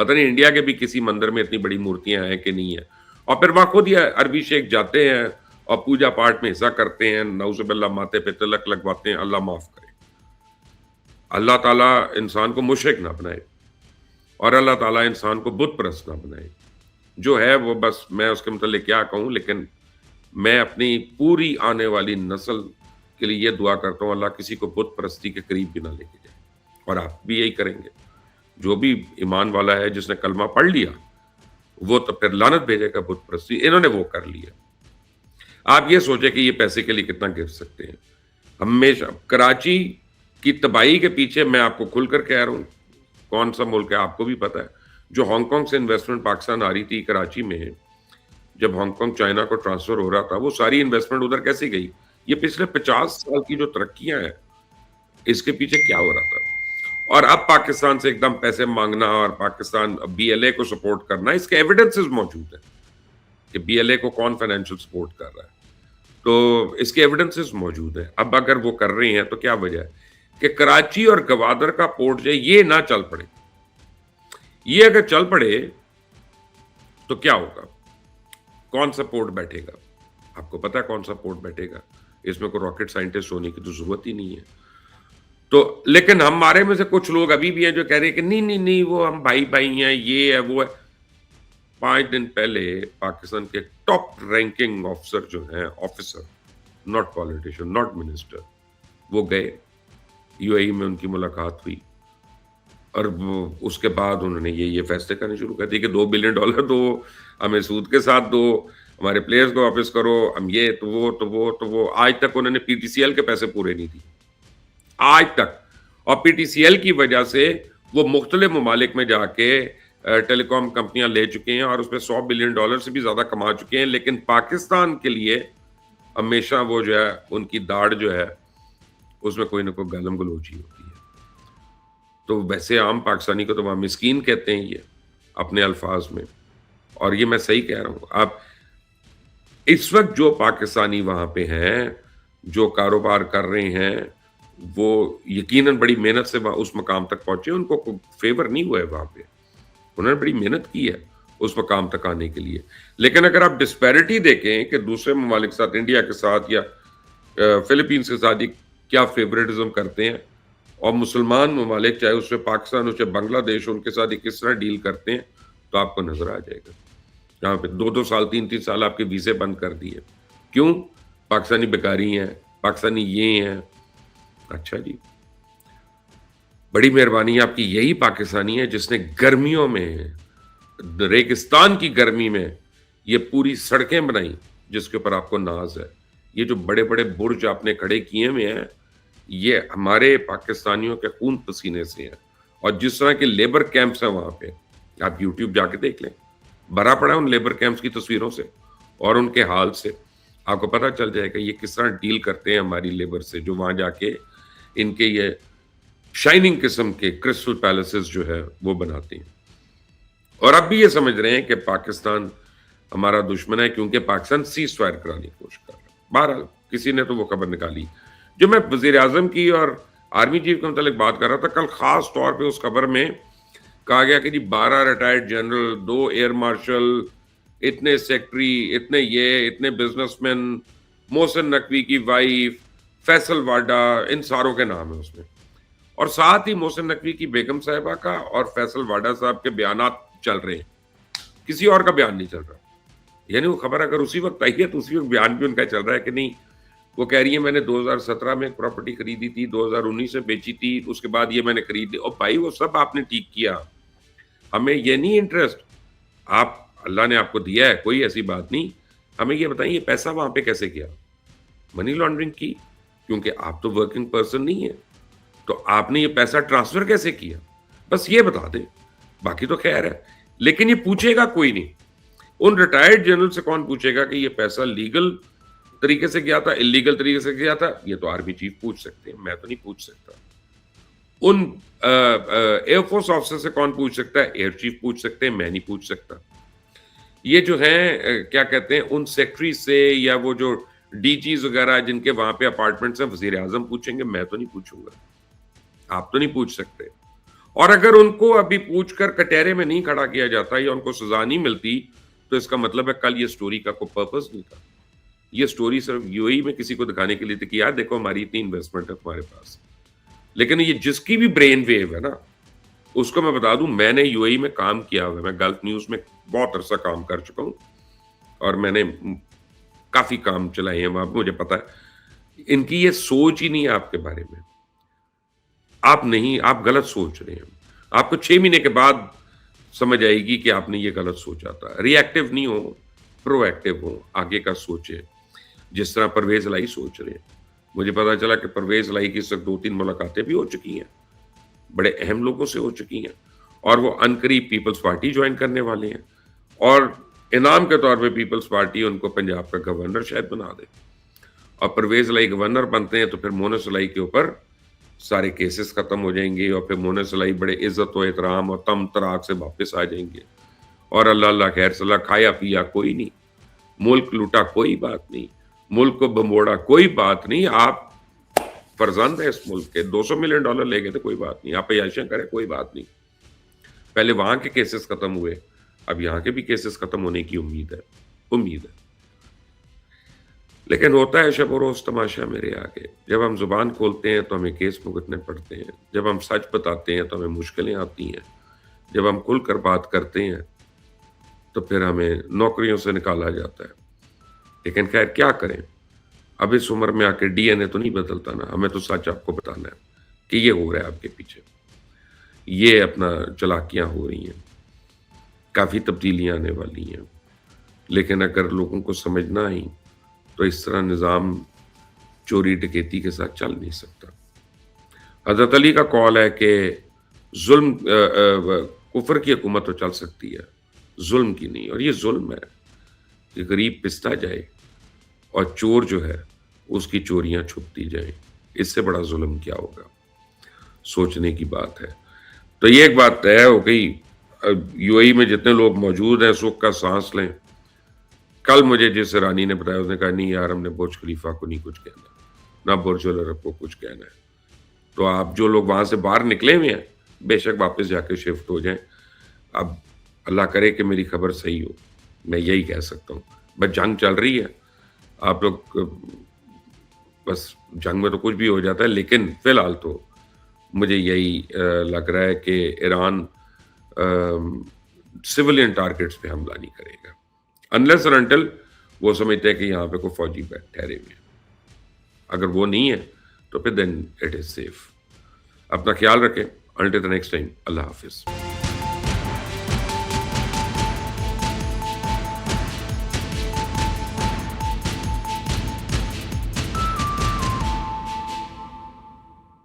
پتہ نہیں انڈیا کے بھی کسی مندر میں اتنی بڑی مورتیاں ہیں کہ نہیں ہیں. اور پھر وہاں خود یہ عربی شیخ جاتے ہیں اور پوجا پاٹ میں حصہ کرتے ہیں, نعوذ باللہ ماتھے پہ تلک لگواتے ہیں. اللہ معاف کرے. اللہ تعالیٰ انسان کو مشرک نہ بنائے اور اللہ تعالیٰ انسان کو بت پرست نہ بنائے. جو ہے وہ بس میں اس کے متعلق کیا کہوں, لیکن میں اپنی پوری آنے والی نسل کے لیے یہ دعا کرتا ہوں اللہ کسی کو بت پرستی کے قریب بھی نہ لے کے جائے. اور آپ بھی یہی کریں گے. جو بھی ایمان والا ہے جس نے کلمہ پڑھ لیا وہ تو پھر لعنت بھیجے گا بت پرستی. انہوں نے وہ کر لیا. آپ یہ سوچیں کہ یہ پیسے کے لیے کتنا گر سکتے ہیں. ہمیشہ کراچی کی تباہی کے پیچھے میں آپ کو کھل کر کہہ رہا ہوں کون سا ملک ہے آپ کو بھی پتہ ہے. جو ہانگ کانگ سے انویسٹمنٹ پاکستان آ رہی تھی کراچی میں, جب ہانگ کانگ چائنا کو ٹرانسفر ہو رہا تھا, وہ ساری انویسٹمنٹ ادھر کیسے گئی؟ یہ پچھلے 50 سال کی جو ترقیاں ہیں اس کے پیچھے کیا ہو رہا تھا. اور اب پاکستان سے ایک دم پیسے مانگنا اور پاکستان بی ایل اے کو سپورٹ کرنا, اس کے ایویڈنسز موجود ہیں کہ بی ایل اے کو کون فائنینشل سپورٹ کر رہا ہے. تو اس کے ایویڈنسز موجود ہیں. اب اگر وہ کر رہے ہیں تو کیا وجہ ہے کہ کراچی اور گوادر کا پورٹ جو ہے یہ نہ چل پڑے. یہ اگر چل پڑے تو کیا ہوگا؟ کون سا پورٹ بیٹھے گا؟ آپ کو پتا ہے کون سا پورٹ بیٹھے گا؟ اس میں کوئی راکٹ سائنٹسٹ ہونے کی تو ضرورت ہی نہیں ہے. تو لیکن ہمارے میں سے کچھ لوگ ابھی بھی ہیں جو کہہ رہے ہیں کہ نہیں وہ ہم بھائی ہیں, یہ ہے وہ ہے. 5 دن پہلے پاکستان کے ٹاپ رینکنگ آفیسر جو ہیں, officer not politician not minister, وہ گئے یو اے ای میں, ان کی ملاقات ہوئی اور اس کے بعد انہوں نے یہ فیصلے کرنے شروع کر دیے کہ $2 بلین دو, ہمیں سود کے ساتھ دو, ہمارے پلیئرز کو واپس کرو, ہم یہ تو وہ. آج تک انہوں نے پی ٹی سی ایل کے پیسے پورے نہیں دیے آج تک. اور پی ٹی سی ایل کی وجہ سے وہ مختلف ممالک میں جا کے ٹیلی کام کمپنیاں لے چکے ہیں اور اس میں $100 بلین سے بھی زیادہ کما چکے ہیں. لیکن پاکستان کے لیے ہمیشہ وہ جو ہے ان کی داڑھ جو ہے اس میں کوئی نہ کوئی گالم گلوچی ہوتی ہے. تو ویسے عام پاکستانی کو تو وہاں مسکین کہتے ہیں یہ اپنے الفاظ میں, اور یہ میں صحیح کہہ رہا ہوں. اب اس وقت جو پاکستانی وہاں پہ ہیں جو کاروبار کر رہے ہیں وہ یقیناً بڑی محنت سے اس مقام تک پہنچے. ان کو فیور نہیں ہوا ہے وہاں پہ, انہوں نے بڑی محنت کی ہے اس مقام تک آنے کے لیے. لیکن اگر آپ ڈسپیرٹی دیکھیں کہ دوسرے ممالک کے ساتھ, انڈیا کے ساتھ یا فلپینس کے ساتھ کیا فیوریٹزم کرتے ہیں, اور مسلمان ممالک چاہے اس میں پاکستان ہو چاہے بنگلہ دیش ان کے ساتھ کس طرح ڈیل کرتے ہیں, تو آپ کو نظر آ جائے گا. یہاں پہ 2 سال 3 سال آپ کے ویزے بند کر دیے. کیوں؟ پاکستانی بیکاری ہیں, پاکستانی یہ ہیں. اچھا جی, بڑی مہربانی آپ کی. یہی پاکستانی ہے جس نے گرمیوں میں, ریگستان کی گرمی میں یہ پوری سڑکیں بنائی جس کے اوپر آپ کو ناز ہے. یہ جو بڑے بڑے برج آپ نے کھڑے کیے ہوئے ہیں یہ ہمارے پاکستانیوں کے خون پسینے سے ہیں. اور جس طرح کے لیبر کیمپس ہیں وہاں پہ, آپ یوٹیوب جا کے دیکھ لیں, بھرا پڑا ہے ان لیبر کیمپس کی تصویروں سے اور ان کے حال سے. آپ کو پتہ چل جائے گا یہ کس طرح ڈیل کرتے ہیں ہماری لیبر سے, جو وہاں جا کے ان کے یہ شائننگ قسم کے کرسٹل پیلسز جو ہے وہ بناتے ہیں. اور اب بھی یہ سمجھ رہے ہیں کہ پاکستان ہمارا دشمن ہے کیونکہ پاکستان سیز فائر کرانے کی کوشش کر رہا ہے. بہرحال کسی نے تو وہ خبر نکالی. جو میں وزیر اعظم کی اور آرمی چیف کے متعلق بات کر رہا تھا کل, خاص طور پہ اس خبر میں کہا گیا کہ جی 12 ریٹائرڈ جنرل, 2 ایئر مارشل, اتنے سیکٹری, اتنے بزنس مین, محسن نقوی کی وائف, فیصل واڈا, ان ساروں کے نام ہیں اس میں. اور ساتھ ہی محسن نقوی کی بیگم صاحبہ کا اور فیصل واڈا صاحب کے بیانات چل رہے ہیں, کسی اور کا بیان نہیں چل رہا. یعنی وہ خبر اگر اسی وقت آئی ہے تو اسی وقت بیان بھی ان کا چل رہا ہے کہ نہیں. وہ کہہ رہی ہے میں نے 2017 میں ایک پراپرٹی خریدی تھی, 2019 میں بیچی تھی, اس کے بعد یہ میں نے خرید لی. اور بھائی وہ سب آپ نے ٹھیک کیا, ہمیں یہ نہیں انٹرسٹ. آپ اللہ نے آپ کو دیا ہے, کوئی ایسی بات نہیں. ہمیں یہ بتائیں یہ پیسہ وہاں پہ کیسے کیا؟ منی لانڈرنگ کی, کیونکہ آپ تو ورکنگ پرسن نہیں ہیں, تو آپ نے یہ پیسہ ٹرانسفر کیسے کیا؟ بس یہ بتا دیں, باقی تو خیر ہے. لیکن یہ پوچھے گا کوئی نہیں. ان ریٹائرڈ جنرل سے کون پوچھے گا کہ یہ پیسہ لیگل طریقے سے کیا تھا, اللیگل طریقے سے کیا تھا؟ یہ تو آرمی چیف پوچھ سکتے ہیں, میں تو نہیں پوچھ سکتا. ان ایئر فورس آفیسر سے کون پوچھ سکتا ہے؟ ایئر چیف پوچھ سکتے ہیں, میں نہیں پوچھ سکتا. یہ جو ہیں کیا کہتے ہیں ان سیکٹری سے یا وہ جو ڈی جیز وغیرہ جن کے وہاں پہ اپارٹمنٹس ہیں, وزیر اعظم پوچھیں گے, میں تو نہیں پوچھوں گا, آپ تو نہیں پوچھ سکتے. اور اگر ان کو ابھی پوچھ کر کٹہرے میں نہیں کھڑا کیا جاتا یا ان کو سزا نہیں ملتی تو اس کا مطلب ہے کل یہ سٹوری کا کوئی پرپس نہیں تھا. یہ سٹوری صرف یو اے میں کسی کو دکھانے کے لیے تھی کہ یار دیکھو ہماری اتنی انویسٹمنٹ ہے تمہارے پاس. لیکن یہ جس کی بھی برین ویو ہے نا, اس کو میں بتا دوں, میں نے یو اے میں کام کیا ہوا ہے, میں گلف نیوز میں بہت عرصہ کام کر چکا ہوں اور میں نے کافی کام چلائے ہیں وہاں پہ, مجھے پتا ہے ان کی یہ سوچ ہی نہیں ہے آپ کے بارے میں. آپ غلط سوچ رہے ہیں. آپ کو 6 مہینے کے بعد سمجھ آئے گی کہ آپ نے یہ غلط سوچا تھا. ری ایکٹیو نہیں ہو, پرو ایکٹیو ہو, آگے کا سوچیں. جس طرح پرویز الہی سوچ رہے ہیں. مجھے پتا چلا کہ پرویز الہی کی صرف 2-3 ملاقاتیں بھی ہو چکی ہیں, بڑے اہم لوگوں سے ہو چکی ہیں, اور وہ عنقریب پیپلز پارٹی جوائن کرنے والے ہیں, اور انعام کے طور پہ پیپلز پارٹی ان کو پنجاب کا گورنر شاید بنا دے. اور پرویز الہی گورنر بنتے ہیں تو پھر مونس الہی کے اوپر سارے کیسز ختم ہو جائیں گے, اور پھر مونس الہی بڑے عزت و احترام اور تم تراک سے واپس آ جائیں گے. اور اللہ اللہ خیر صلاح, کھایا پیا کوئی نہیں, ملک لوٹا کوئی بات نہیں, ملک کو بموڑا کوئی بات نہیں, آپ فرزند ہے اس ملک کے, $200 ملین لے گئے تھے کوئی بات نہیں, آپ عیاشیاں کریں کوئی بات نہیں. پہلے وہاں کے کیسز ختم ہوئے, اب یہاں کے بھی کیسز ختم ہونے کی امید ہے. لیکن ہوتا ہے شب و روز تماشا میرے آگے. جب ہم زبان کھولتے ہیں تو ہمیں کیس بھگتنے پڑتے ہیں, جب ہم سچ بتاتے ہیں تو ہمیں مشکلیں آتی ہیں, جب ہم کھل کر بات کرتے ہیں تو پھر ہمیں نوکریوں سے نکالا جاتا ہے. لیکن خیر کیا کریں, اب اس عمر میں آ کے ڈی این اے تو نہیں بدلتا نا, ہمیں تو سچ آپ کو بتانا ہے کہ یہ ہو رہا ہے آپ کے پیچھے, یہ اپنا چلاکیاں ہو رہی ہیں, کافی تبدیلیاں آنے والی ہیں. لیکن اگر لوگوں کو سمجھ نہ آئی تو اس طرح نظام چوری ڈکیتی کے ساتھ چل نہیں سکتا. حضرت علی کا قول ہے کہ ظلم کفر کی حکومت تو چل سکتی ہے, ظلم کی نہیں. اور یہ ظلم ہے کہ غریب پستا جائے اور چور جو ہے اس کی چوریاں چھپتی جائیں. اس سے بڑا ظلم کیا ہوگا, سوچنے کی بات ہے. تو یہ ایک بات طے ہو گئی, یو اے میں جتنے لوگ موجود ہیں سکھ کا سانس لیں. کل مجھے جس رانی نے بتایا, اس نے کہا نہیں یار ہم نے برج خلیفہ کو نہیں کچھ کہنا, نہ برج العرب کو کچھ کہنا ہے. تو آپ جو لوگ وہاں سے باہر نکلے ہوئے ہیں بے شک واپس جا کے شفٹ ہو جائیں. اب اللہ کرے کہ میری خبر صحیح ہو, میں یہی کہہ سکتا ہوں. بس جنگ چل رہی ہے, آپ لوگ بس جنگ میں تو کچھ بھی ہو جاتا ہے, لیکن فی الحال تو مجھے یہی لگ رہا ہے کہ ایران سولین ٹارگٹس پہ حملہ نہیں کرے گا, انلیس اور انٹل وہ سمجھتے ہیں کہ یہاں پہ کوئی فوجی ٹھہرے ہوئے ہیں. اگر وہ نہیں ہے تو پھر دین اٹ از سیف. اپنا خیال رکھیں. انٹل دی نیکسٹ ٹائم, اللہ حافظ.